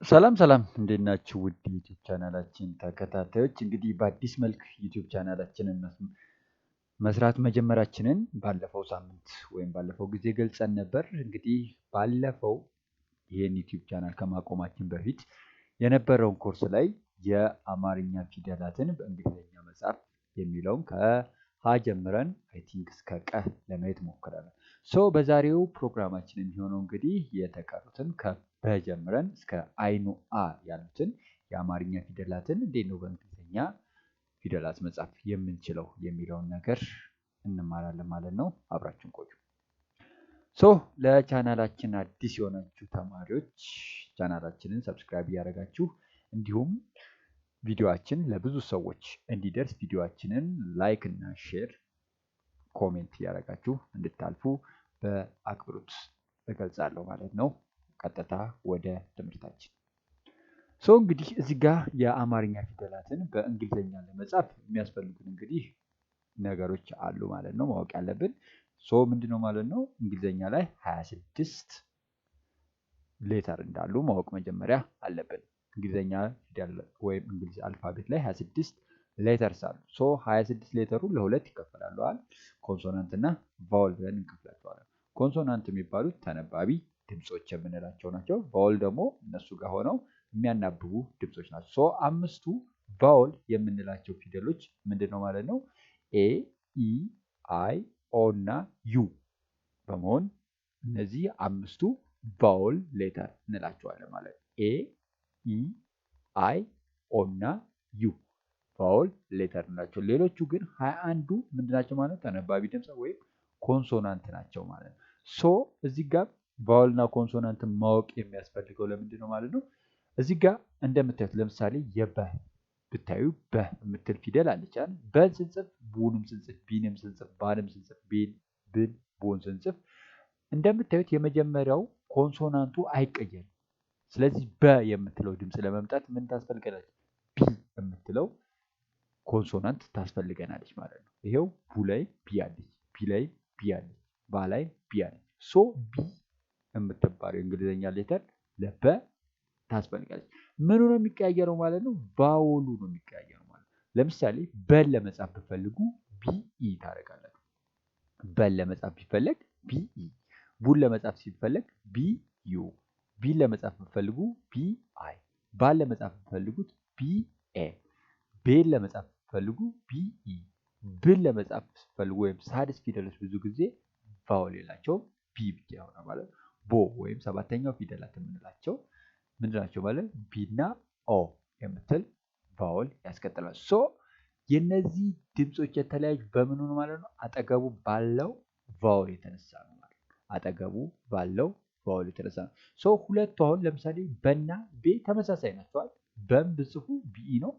ሰላም ሰላም እንዴት ናችሁ? ውድ ዩቲዩብ ቻናላችን ተከታታዮች እንግዲህ በአዲስ መልክ ዩቲዩብ ቻናላችንን መስራት መጀመራችንን ባለፈው ሳምንት ወይም ባለፈው ጊዜ ገልጸን ነበር። እንግዲህ ባለፈው ይህን ዩቲዩብ ቻናል ከማቆማችን በፊት የነበረውን ኮርስ ላይ የአማርኛ ፊደላትን በእንግሊዝኛ መጻፍ የሚለውን ከሀ ጀምረን አይ ቲንክ እስከ ቀ ለማየት ሞክረናል። በዛሬው ፕሮግራማችን የሚሆነው እንግዲህ የተቀሩትን በጀምረን እስከ አይኑ አ ያሉትን የአማርኛ ፊደላትን እንዴት ነው በእንግሊዝኛ ፊደላት መጻፍ የምንችለው የሚለውን ነገር እንማራለን ማለት ነው። አብራችሁን ቆዩ። ለቻናላችን አዲስ የሆናችሁ ተማሪዎች ቻናላችንን ሰብስክራይብ እያደረጋችሁ እንዲሁም ቪዲዮአችን ለብዙ ሰዎች እንዲደርስ ቪዲዮአችንን ላይክ እና ሼር ኮሜንት እያደረጋችሁ እንድታልፉ በአክብሮት እገልጻለሁ ማለት ነው። ቀጥታ ወደ ትምህርታችን። እንግዲህ እዚህ ጋር የአማርኛ ፊደላትን በእንግሊዝኛ ለመጻፍ የሚያስፈልጉን እንግዲህ ነገሮች አሉ ማለት ነው። ማወቅ ያለብን ምንድነው ማለት ነው? እንግሊዝኛ ላይ 26 ሌተር እንዳሉ ማወቅ መጀመሪያ አለብን። እንግሊዝኛ ፊደል ወይም እንግሊዝ አልፋቤት ላይ 26 ሌተርስ አሉ። 26 ሌተሩ ለሁለት ይከፈላሉ። ኮንሶናንት እና ቫውል ብለን እንከፍላቸዋለን። ኮንሶናንት የሚባሉት ተነባቢ ድምጾች የምንላቸው ናቸው። ቫውል ደግሞ እነሱ ጋር ሆነው የሚያናብቡ ድምጾች ናቸው። አምስቱ ቫውል የምንላቸው ፊደሎች ምንድነው ማለት ነው? ኤ፣ ኢ፣ አይ፣ ኦ እና ዩ በመሆን እነዚህ አምስቱ ቫውል ሌተር እንላቸዋለን ማለት ነው። ኤ፣ ኢ፣ አይ፣ ኦ እና ዩ ቫውል ሌተር እንላቸው። ሌሎቹ ግን 21ዱ ምንድናቸው ማለት ተነባቢ ድምጽ ወይም ኮንሶናንት ናቸው ማለት ነው። እዚህ ጋር ቫውል እና ኮንሶናንትን ማወቅ የሚያስፈልገው ለምንድን ነው ማለት ነው? እዚህ ጋር እንደምታዩት ለምሳሌ የበ ብታዩ በ የምትል ፊደል አለች አይደል? በን ስንጽፍ ቡንም ስንጽፍ ቢንም ስንጽፍ ባንም ስንጽፍ ብን ቦን ስንጽፍ እንደምታዩት የመጀመሪያው ኮንሶናንቱ አይቀየርም። ስለዚህ በ የምትለው ድምጽ ለመምጣት ምን ታስፈልገናለች? ቢ የምትለው ኮንሶናንት ታስፈልገናለች ማለት ነው። ይሄው ቡ ላይ ቢ አለች፣ ቢ ላይ ቢ አለች፣ ባ ላይ ቢ አለች። ቢ የምትባለው የእንግሊዝኛ ሌተር ለበ ታስፈልጋለች። ምኑ ነው የሚቀያየረው ማለት ነው? ቫውሉ ነው የሚቀያየረው ማለት ነው። ለምሳሌ በን ለመጻፍ ብትፈልጉ ቢኢ ታደርጋላችሁ። በን ለመጻፍ ቢፈለግ ቢኢ፣ ቡን ለመጻፍ ሲፈለግ ቢዩ፣ ቢን ለመጻፍ ብትፈልጉ ቢአይ፣ ባን ለመጻፍ ብትፈልጉት ቢኤ፣ ቤን ለመጻፍ ብትፈልጉ ቢኢ፣ ብን ለመጻፍ ስትፈልጉ ወይም ሳድስ ፊደሎች ብዙ ጊዜ ቫውል የላቸውም ቢ ብቻ ይሆናል ማለት ነው። ቦ ወይም ሰባተኛው ፊደላት የምንላቸው ምንድናቸው ማለት ቢና ኦ የምትል ቫውል ያስከትላል። የነዚህ ድምጾች የተለያዩ በምኑ ነው ማለት ነው? አጠገቡ ባለው ቫውል የተነሳ ነው ማለት ነው። አጠገቡ ባለው ቫውል የተነሳ ነው። ሁለቱ አሁን ለምሳሌ በና ቤ ተመሳሳይ ናቸዋል። በን ብጽፉ ቢኢ ነው፣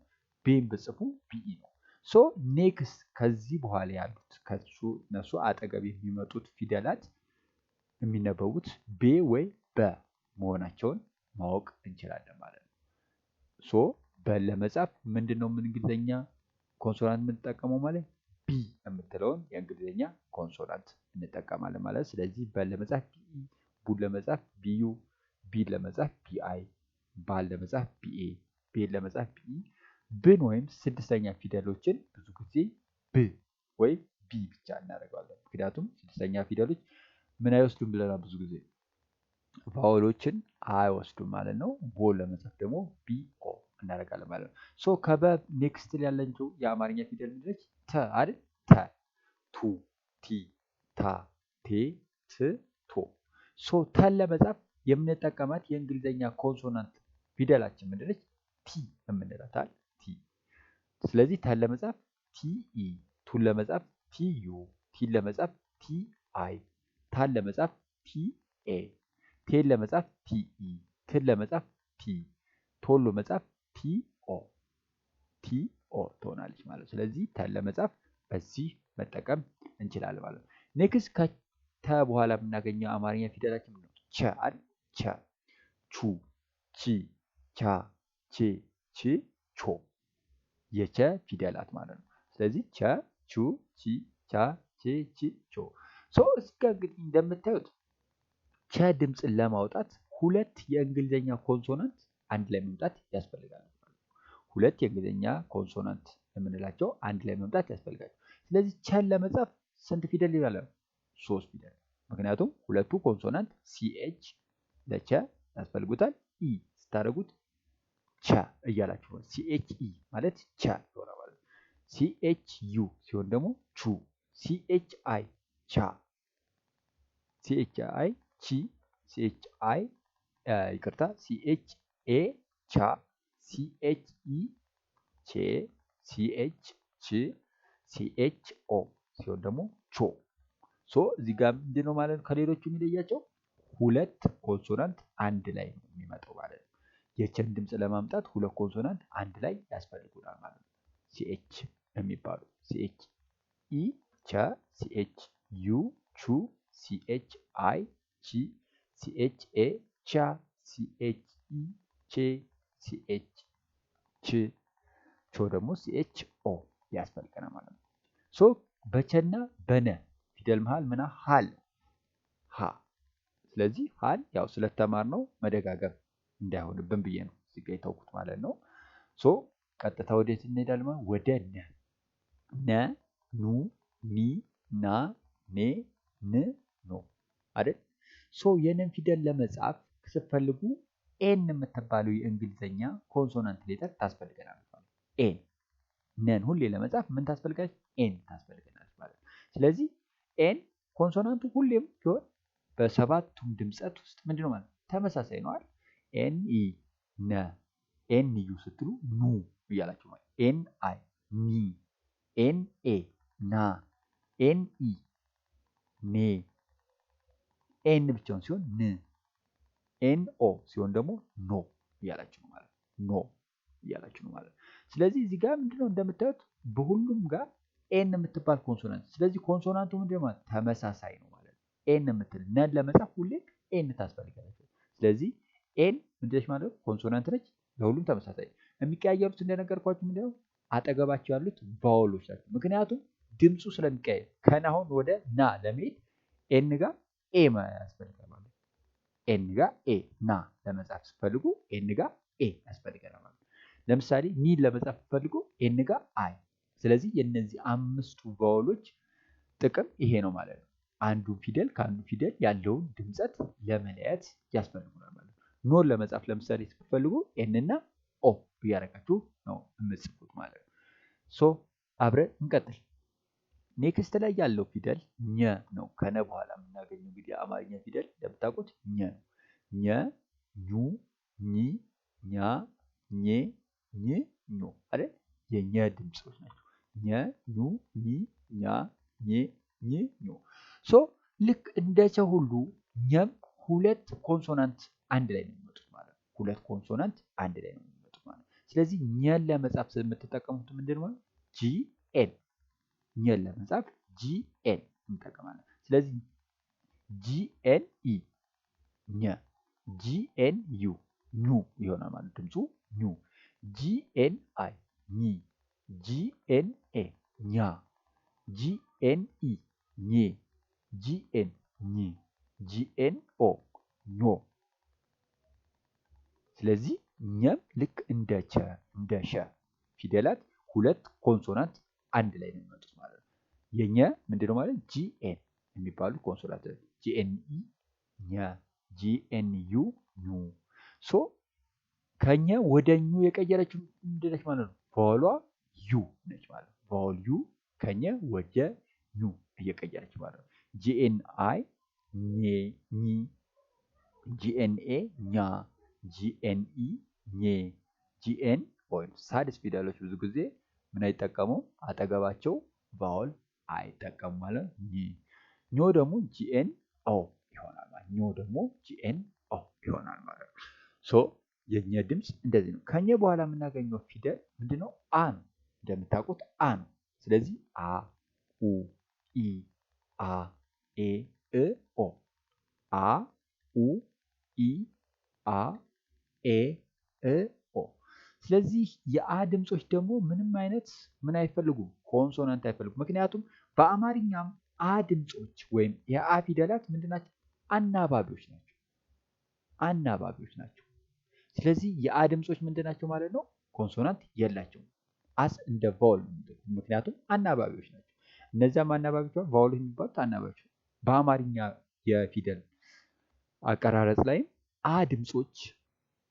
ቤን ብጽፉ ቢኢ ነው። ኔክስት ከዚህ በኋላ ያሉት እነሱ አጠገብ የሚመጡት ፊደላት የሚነበቡት ቤ ወይ በ መሆናቸውን ማወቅ እንችላለን ማለት ነው። በን ለመጻፍ ምንድነው እንግሊዝኛ ኮንሶናንት የምንጠቀመው ማለት ቢ የምትለውን የእንግሊዝኛ ኮንሶናንት እንጠቀማለን ማለት። ስለዚህ በን ለመጻፍ ቢኢ፣ ቡን ለመጻፍ ቢዩ፣ ቢን ለመጻፍ ቢአይ፣ ባን ለመጻፍ ቢኤ፣ ቤን ለመጻፍ ቢኢ፣ ብን ወይም ስድስተኛ ፊደሎችን ብዙ ጊዜ ብ ወይም ቢ ብቻ እናደርገዋለን። ምክንያቱም ስድስተኛ ፊደሎች ምን አይወስዱም ብለናል? ብዙ ጊዜ ቫውሎችን አይወስዱም ማለት ነው። ቦን ለመጻፍ ደግሞ ቢኦ እናደርጋለን ማለት ነው። ከበ ኔክስት ያለችው የአማርኛ ፊደል ምንድነች? ተ አይደል? ተ፣ ቱ፣ ቲ፣ ታ፣ ቴ፣ ት፣ ቶ። ተን ለመጻፍ የምንጠቀማት የእንግሊዝኛ ኮንሶናንት ፊደላችን ምንድነች? ቲ የምንላታል ቲ። ስለዚህ ተን ለመጻፍ ቲኢ፣ ቱን ለመጻፍ ቲዩ፣ ቲን ለመጻፍ ቲአይ፣ ታን ለመጻፍ ቲኤ፣ ቴን ለመጻፍ ቲኢ፣ ትን ለመጻፍ ቲ፣ ቶን ለመጻፍ ቲኦ ትሆናለች ማለት ነው። ስለዚህ ተን ለመጻፍ በዚህ መጠቀም እንችላለን ማለት ነው። ኔክስት ከተ በኋላ የምናገኘው አማርኛ ፊደላችን ምንድነው? ቸ አይደል? ቸ፣ ቹ፣ ቺ፣ ቻ፣ ቼ፣ ች፣ ቾ የቸ ፊደላት ማለት ነው። ስለዚህ ቸ፣ ቹ፣ ቺ፣ ቻ፣ ቼ፣ ች፣ ቾ። እስከ እንግዲህ እንደምታዩት ቸ ድምፅን ለማውጣት ሁለት የእንግሊዝኛ ኮንሶናንት አንድ ላይ መምጣት ያስፈልጋል። ሁለት የእንግሊዝኛ ኮንሶናንት የምንላቸው አንድ ላይ መምጣት ያስፈልጋል። ስለዚህ ቸን ለመጻፍ ስንት ፊደል ይላል? 3 ፊደል። ምክንያቱም ሁለቱ ኮንሶናንት ሲኤች ለቸ ያስፈልጉታል። ኢ ስታደርጉት ቸ እያላችሁ ነው። ሲኤች ኢ ማለት ቸ ይሆናል ማለት ነው። ሲኤች ዩ ሲሆን ደግሞ ቹ፣ ሲኤች አይ ቻ፣ ሲኤች አይ ቺ፣ ሲኤች አይ ይቅርታ፣ ሲኤች ኤ ቻ፣ ሲኤች ኢ ቼ፣ ሲኤች ች፣ ሲኤች ኦ ሲሆን ደግሞ ቾ። ሶ እዚህ ጋር ምንድነው ማለት ነው ከሌሎቹ የሚለያቸው ሁለት ኮንሶናንት አንድ ላይ ነው የሚመጣው ማለት ነው። የቸን ድምፅ ለማምጣት ሁለት ኮንሶናንት አንድ ላይ ያስፈልጉናል ማለት ነው። ሲኤች የሚባሉ ሲኤች ኢ ቸ፣ ሲኤች ዩ ቹ፣ ሲኤች አይ ቺ፣ ሲኤች ኤ ቻ፣ ሲኤች ኢ ቼ፣ ሲኤች ች፣ ቾ ደግሞ ሲኤች ኦ ያስፈልገናል ማለት ነው። ሶ በቸና በነ ፊደል መሃል ምና ሀል ሀ። ስለዚህ ሀል ያው ስለተማርነው መደጋገም እንዳይሆንብን ብዬ ነው እዚህ ጋር የተውኩት ማለት ነው። ሶ ቀጥታ ወዴት እንሄዳለን? ወደ ነ። ነ፣ ኑ፣ ኒ፣ ና፣ ኔ፣ ን፣ ኖ አይደል? ሶ የነን ፊደል ለመጻፍ ስትፈልጉ ኤን የምትባለው የእንግሊዝኛ ኮንሶናንት ሌተር ታስፈልገናለች ማለት ነው። ኤን ነን ሁሌ ለመጻፍ ምን ታስፈልጋለች? ኤን ታስፈልገናለች ማለት ነው። ስለዚህ ኤን ኮንሶናንቱ ሁሌም ቢሆን በሰባቱም ድምፀት ውስጥ ምንድነው ማለት ተመሳሳይ ነው አይደል? ኤን ኢ ነ፣ ኤን ዩ ስትሉ ኑ እያላችሁ ማለት ኤን አይ ኒ፣ ኤን ኤ ና፣ ኤን ኢ ኔ፣ ኤን ብቻውን ሲሆን ን፣ ኤን ኦ ሲሆን ደግሞ ኖ እያላችሁ ነው ማለት ኖ እያላችሁ ነው ማለት። ስለዚህ እዚህ ጋር ምንድነው እንደምታዩት በሁሉም ጋር ኤን የምትባል ኮንሶናንት። ስለዚህ ኮንሶናንቱ ምንድነው ማለት ተመሳሳይ ነው ማለት ነው። ኤን የምትል ነን ለመጻፍ ሁሌ ኤን ታስፈልጋለች። ስለዚህ ኤን ምንድነች ማለት ኮንሶናንት ነች፣ ለሁሉም ተመሳሳይ። የሚቀያየሩት እንደነገርኳችሁ ምንድነው አጠገባቸው ያሉት ቫወሎች ናቸው። ምክንያቱም ድምፁ ስለሚቀያየር ከናሁን ወደ ና ለመሄድ ኤን ጋር ኤ ያስፈልጋል ማለት ነው። ኤን ጋር ኤ ና ለመጻፍ ስትፈልጉ ኤን ጋር ኤ ያስፈልገናል ማለት ነው። ለምሳሌ ኒን ለመጻፍ ስትፈልጉ ኤን ጋር አይ። ስለዚህ የነዚህ አምስቱ ቫወሎች ጥቅም ይሄ ነው ማለት ነው። አንዱ ፊደል ከአንዱ ፊደል ያለውን ድምፀት ለመለያየት ያስፈልጉናል ማለት ነው። ኖን ለመጻፍ ለምሳሌ ስትፈልጉ ኤን እና ኦ እያደረጋችሁ ነው የምትጽፉት ማለት ነው። ሶ አብረን እንቀጥል። ኔክስት ላይ ያለው ፊደል ኘ ነው። ከነ በኋላ የምናገኘው እንግዲህ የአማርኛ ፊደል እንደምታውቁት ኘ ነው። ኘ፣ ኙ፣ ኚ፣ ኛ፣ ኜ፣ ኝ፣ ኞ አይደል? የኘ ድምፆች ናቸው። ኘ፣ ኙ፣ ኚ፣ ኛ፣ ኜ፣ ኝ፣ ኞ። ሶ ልክ እንደ ቸ ሁሉ ኘም ሁለት ኮንሶናንት አንድ ላይ ነው የሚመጡት ማለት ነው። ሁለት ኮንሶናንት አንድ ላይ ነው የሚመጡት ማለት ነው። ስለዚህ ኘን ለመጻፍ የምትጠቀሙት ምንድን ነው? ጂ ኤን። ኘን ለመጻፍ ጂ ኤን እንጠቀማለን። ስለዚህ ጂ ኤን ኢ ኘ፣ ጂ ኤን ዩ ኙ ይሆናል ማለት ድምፁ ኙ። ጂ ኤን አይ ኚ፣ ጂ ኤን ኤ ኛ፣ ጂ ኤን ኢ ኜ፣ ጂ ኤን ኚ፣ ጂ ኤን ኦ ኞ። ስለዚህ ኘም ልክ እንደ ቸ እንደ ሸ ፊደላት ሁለት ኮንሶናንት አንድ ላይ ነው የሚመጡት ማለት ነው። የኘ ምንድነው ማለት ጂኤን የሚባሉ ኮንሶናንት ጂኤን ኢ ኘ፣ ጂኤን ዩ ኙ። ሶ ከኘ ወደ ኙ የቀየረችው ምንድነች ማለት ነው? ቫወሏ ዩ ነች ማለት ነው። ቫወል ዩ ከኘ ወደ ኙ እየቀየረች ማለት ነው። ጂኤን አይ ኜ፣ ኚ፣ ጂኤን ኤ ኛ፣ ጂኤን ኢ ኜ፣ ጂኤን ወይም ሳድስ ፊደሎች ብዙ ጊዜ ምን አይጠቀሙም? አጠገባቸው ቫወል አይጠቀሙ ማለት ነው። ኞ ደግሞ ጂኤን ኦ ይሆናል ማለት ኞ ደግሞ ጂኤን ኦ ይሆናል ማለት ነው። ሶ የኘ ድምፅ እንደዚህ ነው። ከኘ በኋላ የምናገኘው ፊደል ምንድነው? አ ነው። እንደምታውቁት አ ነው። ስለዚህ አ፣ ኡ፣ ኢ፣ አ፣ ኤ፣ እ፣ ኦ። አ፣ ኡ፣ ኢ፣ አ፣ ኤ፣ እ፣ ኦ። ስለዚህ የአ ድምፆች ደግሞ ምንም አይነት ምን አይፈልጉም? ኮንሶናንት አይፈልጉም። ምክንያቱም በአማርኛም አ ድምፆች ወይም የአ ፊደላት ምንድናቸው? አናባቢዎች ናቸው። አናባቢዎች ናቸው። ስለዚህ የአ ድምጾች ምንድናቸው ማለት ነው? ኮንሶናንት የላቸውም። አስ እንደ ቫውል ምክንያቱም አናባቢዎች ናቸው። እነዚያም አናባቢዎች ቫውል የሚባሉት አናባቢዎች ናቸው። በአማርኛ የፊደል አቀራረጽ ላይም አ ድምጾች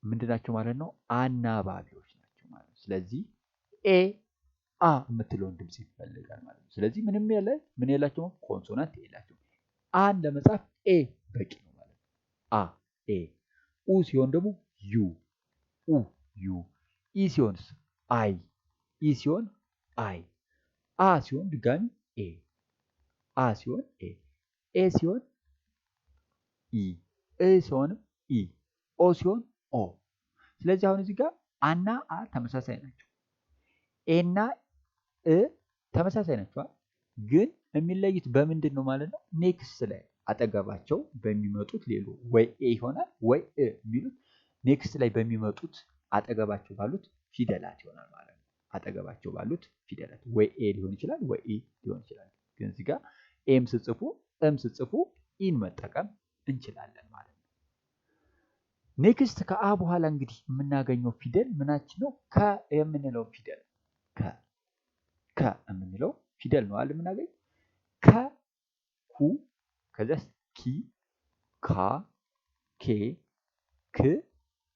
ምንድናቸው ማለት ነው? አናባቢዎች ናቸው ማለት ነው። ስለዚህ ኤ አ የምትለውን ድምጽ ይፈልጋል ማለት ነው። ስለዚህ ምን የላቸውም? ኮንሶናንት የላቸውም። አን ለመጻፍ ኤ በቂ ነው ማለት ነው። አ ኤ። ኡ ሲሆን ደግሞ ዩ ኡ ዩ። ኢ ሲሆንስ አይ ኢ ሲሆን አይ። አ ሲሆን ድጋሚ ኤ አ ሲሆን ኤ። ኤ ሲሆን ኢ እ ሲሆንም ኢ ኦ ሲሆን ኦ። ስለዚህ አሁን እዚህ ጋር አና አ ተመሳሳይ ናቸው። ኤ እና እ ተመሳሳይ ናቸው። ግን የሚለዩት በምንድን ነው ማለት ነው? ኔክስት ላይ አጠገባቸው በሚመጡት ሌሎ ወይ ኤ ይሆናል ወይ እ የሚሉት ኔክስት ላይ በሚመጡት አጠገባቸው ባሉት ፊደላት ይሆናል ማለት ነው። አጠገባቸው ባሉት ፊደላት ወይ ኤ ሊሆን ይችላል ወይ ኢ ሊሆን ይችላል። ግን እዚህ ጋር ኤም ስጽፉ እም ስጽፉ ኢን መጠቀም እንችላለን ማለት ነው። ኔክስት ከአ በኋላ እንግዲህ የምናገኘው ፊደል ምናችን ነው? ከ የምንለው ፊደል ከ የምንለው ፊደል ነው አይደል? የምናገኝ ከ ኩ ከዚያስ ኪ ካ ኬ ክ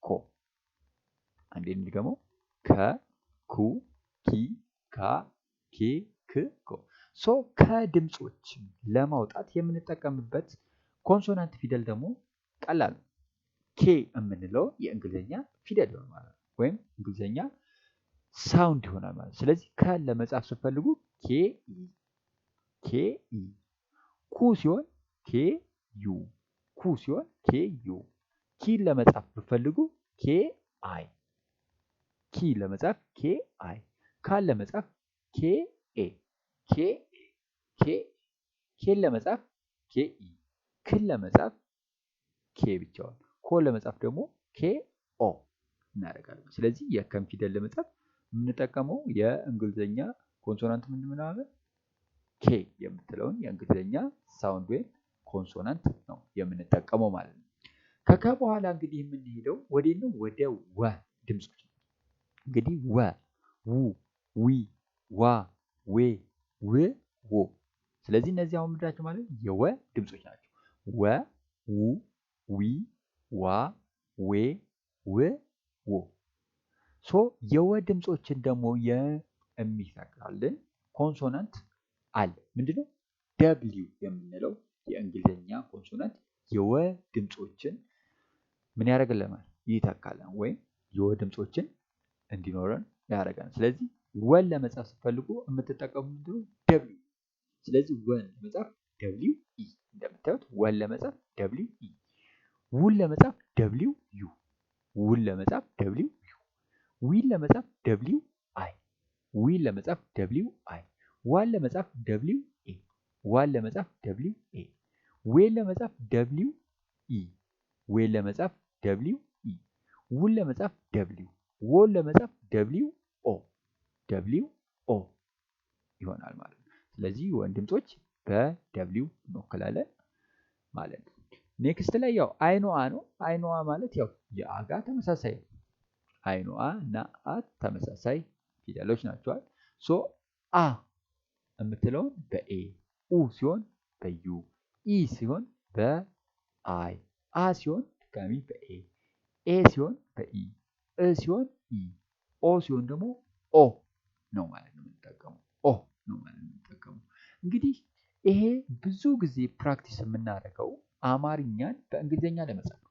ኮ። አንዴ እንድገመው ከ ኩ ኪ ካ ኬ ክ ኮ። ሶ ከድምጾች ለማውጣት የምንጠቀምበት ኮንሶናንት ፊደል ደግሞ ቀላል ነው። ኬ የምንለው የእንግሊዝኛ ፊደል ይሆናል ማለት ነው። ወይም እንግሊዝኛ ሳውንድ ይሆናል ማለት ነው። ስለዚህ ከ ለመጻፍ ስትፈልጉ ኬ ኢ። ኩ ሲሆን ኬ ዩ ኩ ሲሆን ኬ ዩ። ኪን ለመጻፍ ብትፈልጉ ኬ አይ ኪ ለመጻፍ ኬ አይ። ካን ለመጻፍ ኬ ኤ ኬን ለመጻፍ ኬ ኢ። ክን ለመጻፍ ኬ ብቻውን። ኮን ለመጻፍ ደግሞ ኬ ኦ እናደርጋለን። ስለዚህ የከን ፊደል ለመጻፍ የምንጠቀመው የእንግሊዝኛ ኮንሶናንት ምን ማለት ኬ የምትለውን የእንግሊዝኛ ሳውንድ ወይም ኮንሶናንት ነው የምንጠቀመው ማለት ነው። ከከ በኋላ እንግዲህ የምንሄደው ወዴት ነው? ወደ ወ ድምጾች ነው። እንግዲህ ወ ው ዊ ዋ ዌ ው ዎ። ስለዚህ እነዚህ አሁን ምንድናቸው ማለት የወ ድምጾች ናቸው። ወ ው ዊ ዋ ዌ ው ዎ። ሶ የወ ድምጾችን ደግሞ የሚተካልን ኮንሶናንት አለ። ምንድነው? ደብሊው የምንለው የእንግሊዝኛ ኮንሶናንት የወ ድምጾችን ምን ያደርግልናል? ይተካልን ወይም የወ ድምጾችን እንዲኖረን ያደርጋል። ስለዚህ ወን ለመጻፍ ስትፈልጉ የምትጠቀሙት ምንድነው? ደብሊው። ስለዚህ ወን ለመጻፍ ደብሊው ኢ። እንደምታዩት ወን ለመጻፍ ደብሊው ኢ። ውን ለመጻፍ ደብሊው ዩ ውን ለመጻፍ ደብሊው ዩ። ዊን ለመጻፍ ደብሊው አይ ዊን ለመጻፍ ደብሊው አይ። ዋን ለመጻፍ ደብሊው ኤ ዋን ለመጻፍ ደብሊው ኤ። ዌን ለመጻፍ ደብሊው ኢ ዌን ለመጻፍ ደብሊው ኢ። ውን ለመጻፍ ደብሊው ዎን ለመጻፍ ደብሊው ኦ ደብሊው ኦ ይሆናል ማለት ነው። ስለዚህ ወን ድምጾች በደብሊው እንወክላለን ማለት ነው። ኔክስት ላይ ያው አይኖአ ነው። አይኖአ ማለት ያው የአ ጋር ተመሳሳይ ነው። አይኖአ እና አ ተመሳሳይ ፊደሎች ናቸዋል። ሶ አ የምትለውን በኤ ኡ ሲሆን በዩ ኢ ሲሆን በአይ አ ሲሆን ድጋሚ በኤ ኤ ሲሆን በኢ እ ሲሆን ኢ ኦ ሲሆን ደግሞ ኦ ነው ማለት ነው የምንጠቀመው። ኦ ነው ማለት ነው የምንጠቀመው። እንግዲህ ይሄ ብዙ ጊዜ ፕራክቲስ የምናደርገው አማርኛን በእንግሊዝኛ ለመጻፍ ነው።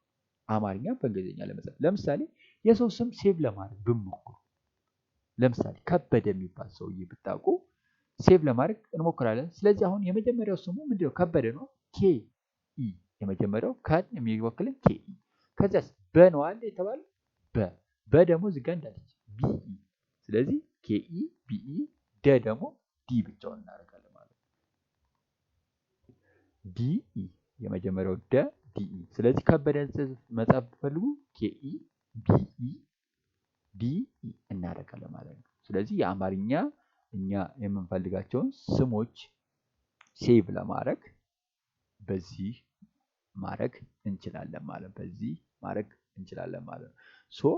አማርኛን በእንግሊዝኛ ለመጻፍ ለምሳሌ የሰው ስም ሴቭ ለማድረግ ብንሞክሩ፣ ለምሳሌ ከበደ የሚባል ሰውዬ ብታውቁ ሴቭ ለማድረግ እንሞክራለን። ስለዚህ አሁን የመጀመሪያው ስሙ ምንድነው? ከበደ ነው። ኬ ኢ የመጀመሪያው ከን የሚወክልን ኬ ኢ። ከዚያስ በ ነው አለ የተባለ በ ደግሞ እዚህ ጋር እንዳለች ቢኢ። ስለዚህ ኬኢ ቢኢ ደ ደግሞ ዲ ብቻውን እናደርጋለን ማለት ነው። ዲኢ የመጀመሪያው ደ ዲኢ። ስለዚህ ከበደን መጻፍ ብትፈልጉ ኬኢ ቢኢ ዲኢ እናደርጋለን ማለት ነው። ስለዚህ የአማርኛ እኛ የምንፈልጋቸውን ስሞች ሴቭ ለማድረግ በዚህ ማድረግ እንችላለን ማለት በዚህ ማድረግ እንችላለን ማለት ነው። ሶ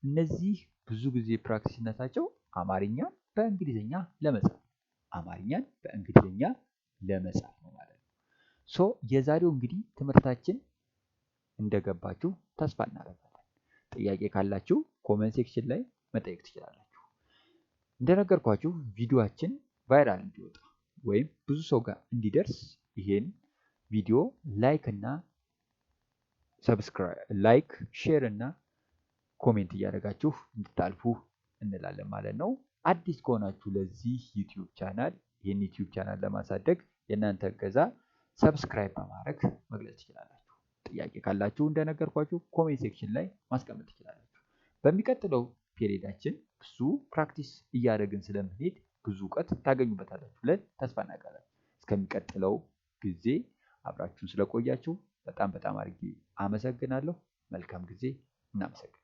እነዚህ ብዙ ጊዜ ፕራክቲስነታቸው አማርኛን በእንግሊዝኛ ለመጻፍ አማርኛን በእንግሊዝኛ ለመጻፍ ነው ማለት ነው። ሶ የዛሬው እንግዲህ ትምህርታችን እንደገባችሁ ተስፋ እናደርጋለን። ጥያቄ ካላችሁ ኮሜንት ሴክሽን ላይ መጠየቅ ትችላላችሁ። እንደነገርኳችሁ ቪዲዮአችን ቫይራል እንዲወጣ ወይም ብዙ ሰው ጋር እንዲደርስ ይሄን ቪዲዮ ላይክ እና ሰብስክራይብ ላይክ ሼር እና ኮሜንት እያደረጋችሁ እንድታልፉ እንላለን ማለት ነው። አዲስ ከሆናችሁ ለዚህ ዩቲዩብ ቻናል ይህን ዩቲዩብ ቻናል ለማሳደግ የእናንተ እገዛ ሰብስክራይብ በማድረግ መግለጽ ትችላላችሁ። ጥያቄ ካላችሁ እንደነገርኳችሁ ኮሜንት ሴክሽን ላይ ማስቀመጥ ትችላላችሁ። በሚቀጥለው ፔሪዳችን ብዙ ፕራክቲስ እያደረግን ስለምንሄድ ብዙ እውቀት ታገኙበታላችሁ ብለን ተስፋ እናደርጋለን። እስከሚቀጥለው ጊዜ አብራችሁን ስለቆያችሁ በጣም አድርጌ አመሰግናለሁ። መልካም ጊዜ። እናመሰግናለን።